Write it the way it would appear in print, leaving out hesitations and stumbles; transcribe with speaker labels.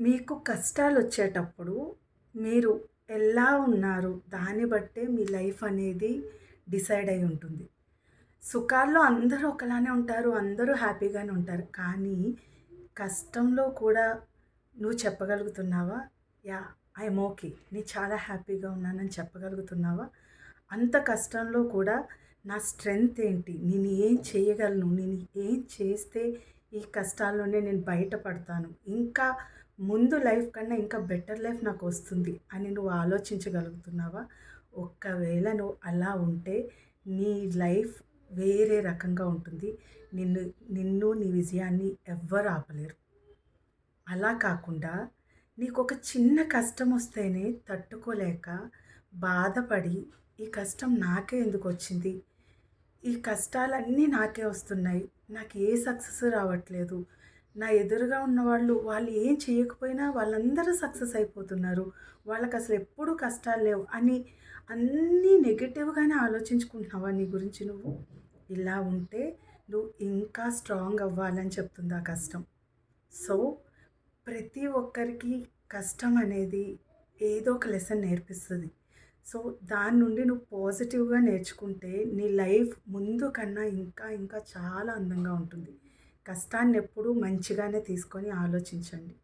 Speaker 1: మీకు కష్టాలొచ్చేటప్పుడు మీరు ఎలా ఉన్నారు? దాన్ని బట్టే మీ లైఫ్ అనేది డిసైడ్ అయ్యి ఉంటుంది. సుఖాల్లో అందరూ ఒకలానే ఉంటారు. అందరూ హ్యాపీగానే ఉంటారు. కానీ కష్టంలో కూడా నువ్వు చెప్పగలుగుతున్నావా? యాహ్! I'm okay. నేను చాలా హ్యాపీగా ఉన్నానని చెప్పగలుగుతున్నావా? అంత కష్టంలో కూడా నా స్ట్రెంగ్త్ ఏంటి? నేను ఏం చేయగలను? నేను ఏం చేస్తే ఈ కష్టాల్లోనే నేను బయటపడతాను. ఇంకా ముందు లైఫ్ కన్నా ఇంకా బెటర్ లైఫ్ నాకొస్తుంది అని నువ్వు ఆలోచించగలుగుతున్నావా? ఒక్కవేళ నువ్వు అలా ఉంటే నీ లైఫ్ వేరే రకంగా ఉంటుంది. నిన్ను నిన్ను నీ విజయాన్ని ఎవ్వరు ఆపలేరు. అలా కాకుండా నీకొక చిన్న కష్టమొస్తేనే తట్టుకోలేక బాధపడి, ఈ కష్టం నాకే ఎందుకొచ్చింది? ఈ కష్టాలన్నీ నాకే వస్తున్నాయి. నాకు ఏ సక్సెస్ రావట్లేదు. నా ఎదురుగా ఉన్నవాళ్ళు, వాళ్ళు ఏం చేయకపోయినా వాళ్ళందరూ సక్సెస్ అయిపోతున్నారు. వాళ్ళకసలు ఎప్పుడూ కష్టాలు లేవు అని అన్నీ నెగెటివ్‌గానే ఆలోచించుకుంటున్నావా నీ గురించి నువ్వు? ఇలా ఉంటే నువ్వు ఇంకా స్ట్రాంగ్ అవ్వాలని చెప్తుంది ఆ కష్టం. సో, ప్రతి ఒక్కరికి కష్టం అనేది ఏదో ఒక లెసన్ నేర్పిస్తది. సో, దాని నుండి నువ్వు పాజిటివ్‌గా నేర్చుకుంటే నీ లైఫ్ ముందు కన్నా ఇంకా ఇంకా చాలా అందంగా ఉంటుంది. కష్టాన్నెప్పుడూ మంచిగానే తీసుకొని ఆలోచించండి.